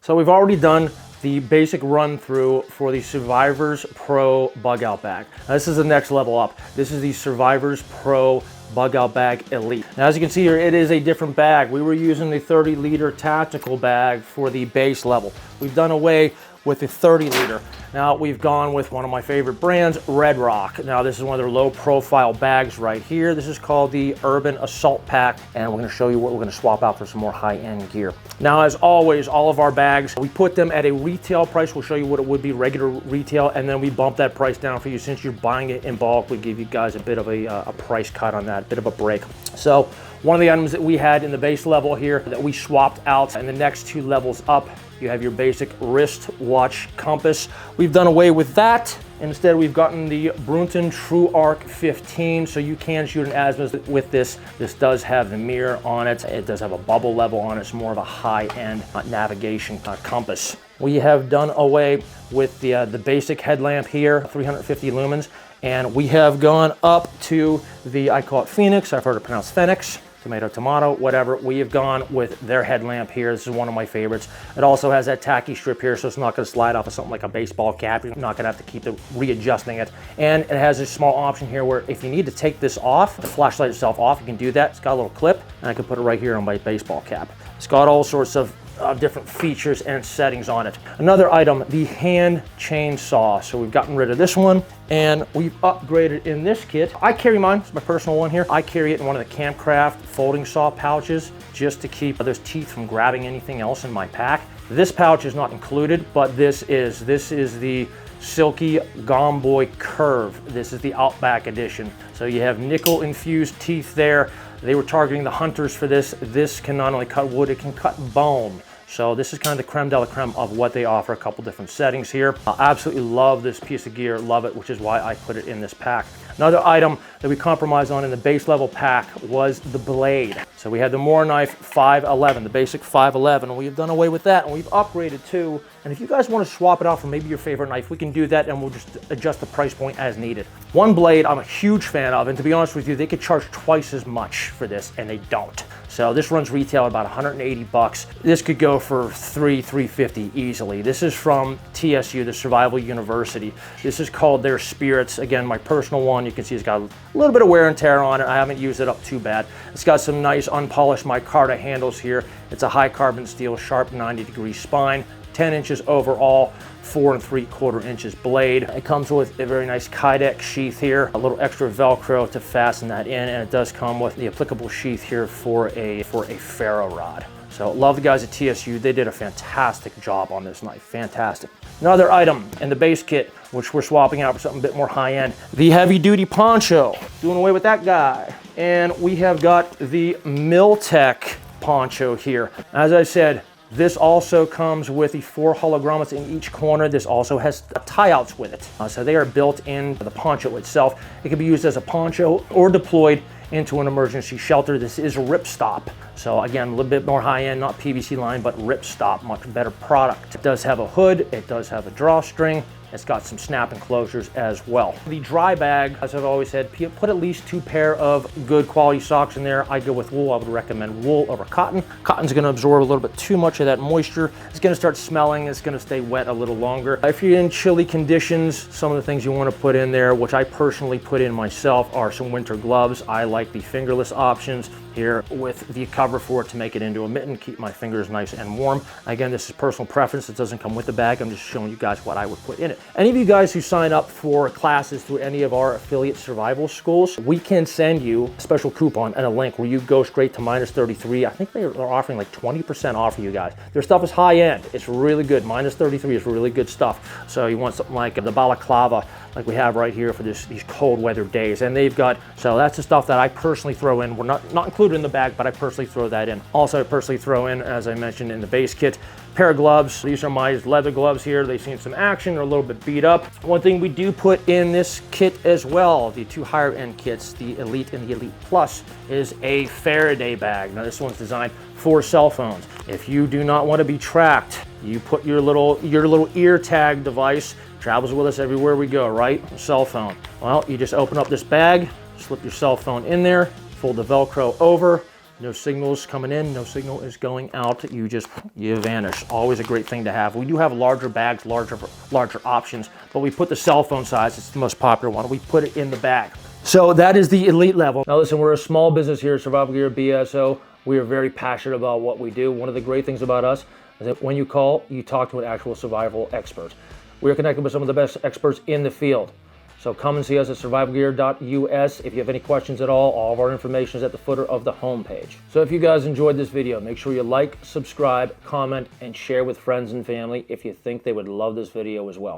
So we've already done the basic run through for the Survivors Pro Bug Out Bag. Now, this is the next level up. This is the Survivors Pro Bug Out Bag Elite. Now, as you can see here, it is a different bag. We were using the 30-liter tactical bag for the base level. We've done away with the 30-liter. Now we've gone with one of my favorite brands, Red Rock. Now this is one of their low profile bags right here. This is called the Urban Assault Pack, and we're gonna show you what we're gonna swap out for some more high-end gear. Now, as always, all of our bags, we put them at a retail price. We'll show you what it would be regular retail, and then we bump that price down for you. Since you're buying it in bulk, we give you guys a bit of a price cut on that, a bit of a break. So one of the items that we had in the base level here that we swapped out in the next 2 levels up, you have your basic wrist watch compass. We've done away with that. Instead, we've gotten the Brunton True Arc 15, so you can shoot an azimuth with this. This does have the mirror on it. It does have a bubble level on it. It's more of a high-end navigation compass. We have done away with the basic headlamp here, 350 lumens, and we have gone up to the, I call it Phoenix. I've heard it pronounced Phoenix. Tomato, tomato, whatever. We have gone with their headlamp here. This is one of my favorites. It also has that tacky strip here, so it's not going to slide off of something like a baseball cap. You're not going to have to keep readjusting it. And it has a small option here where if you need to take this off, the flashlight itself off, you can do that. It's got a little clip, and I can put it right here on my baseball cap. It's got all sorts of different features and settings on it. Another item, the hand chainsaw. So we've gotten rid of this one and we've upgraded in this kit. I carry mine, it's my personal one here. I carry it in one of the Campcraft folding saw pouches just to keep those teeth from grabbing anything else in my pack. This pouch is not included, but this is the Silky Gomboy Curve. This is the Outback edition. So you have nickel infused teeth there. They were targeting the hunters for this. This can not only cut wood, it can cut bone. So this is kind of the creme de la creme of what they offer, a couple different settings here. I absolutely love this piece of gear, love it, which is why I put it in this pack. Another item that we compromised on in the base level pack was the blade. So we had the Moore Knife 511, the basic 511, and we've done away with that, and we've upgraded too. And if you guys want to swap it out for maybe your favorite knife, we can do that, and we'll just adjust the price point as needed. One blade I'm a huge fan of, and to be honest with you, they could charge twice as much for this, and they don't. So this runs retail at about 180 bucks. This could go for $350 easily. This is from TSU, the Survival University. This is called their Spirits. Again, my personal one. You can see it's got a little bit of wear and tear on it. I haven't used it up too bad. It's got some nice unpolished micarta handles here. It's a high carbon steel, sharp 90-degree spine, 10 inches overall, 4 3/4 inches blade. It comes with a very nice Kydex sheath here, a little extra Velcro to fasten that in, and it does come with the applicable sheath here for a ferro rod. So love the guys at TSU. They did a fantastic job on this knife, fantastic. Another item in the base kit, which we're swapping out for something a bit more high-end, the heavy-duty poncho. Doing away with that guy. And we have got the Miltech poncho here. As I said, this also comes with the 4 hollow grommets in each corner. This also has tie-outs with it. So they are built in the poncho itself. It can be used as a poncho or deployed into an emergency shelter. This is ripstop. So again, a little bit more high-end, not PVC line, but ripstop, much better product. It does have a hood, it does have a drawstring, it's got some snap enclosures as well. The dry bag, as I've always said, put at least 2 pair of good quality socks in there. I go with wool. I would recommend wool over cotton. Cotton's gonna absorb a little bit too much of that moisture. It's gonna start smelling. It's gonna stay wet a little longer. If you're in chilly conditions, some of the things you wanna put in there, which I personally put in myself, are some winter gloves. I like the fingerless options here with the cover for it to make it into a mitten, keep my fingers nice and warm. Again, this is personal preference. It doesn't come with the bag. I'm just showing you guys what I would put in it. Any of you guys who sign up for classes through any of our affiliate survival schools, we can send you a special coupon and a link where you go straight to -33. I think they're offering like 20% off for you guys. Their stuff is high end. It's really good. -33 is really good stuff. So you want something like the balaclava, like we have right here for these cold weather days. And they've got, so that's the stuff that I personally throw in. We're not included in the bag, but I personally throw that in. Also, I personally throw in, as I mentioned in the base kit, pair of gloves. These are my leather gloves here. They've seen some action. They're a little bit beat up. One thing we do put in this kit as well, the 2 higher end kits, the Elite and the Elite Plus, is a Faraday bag. Now this one's designed for cell phones. If you do not want to be tracked, you put your little ear tag device, travels with us everywhere we go, right? Cell phone. Well, you just open up this bag, slip your cell phone in there, fold the Velcro over, No signals coming in, no signal is going out. You vanish. Always a great thing to have. We do have larger bags, larger options, but we put the cell phone size, it's the most popular one. We put it in the bag. So that is the elite level. Now listen, we're a small business here at Survival Gear BSO. We are very passionate about what we do. One of the great things about us is that when you call, you talk to an actual survival expert. We are connected with some of the best experts in the field. So come and see us at survivalgear.us. If you have any questions at all of our information is at the footer of the homepage. So if you guys enjoyed this video, make sure you like, subscribe, comment, and share with friends and family if you think they would love this video as well.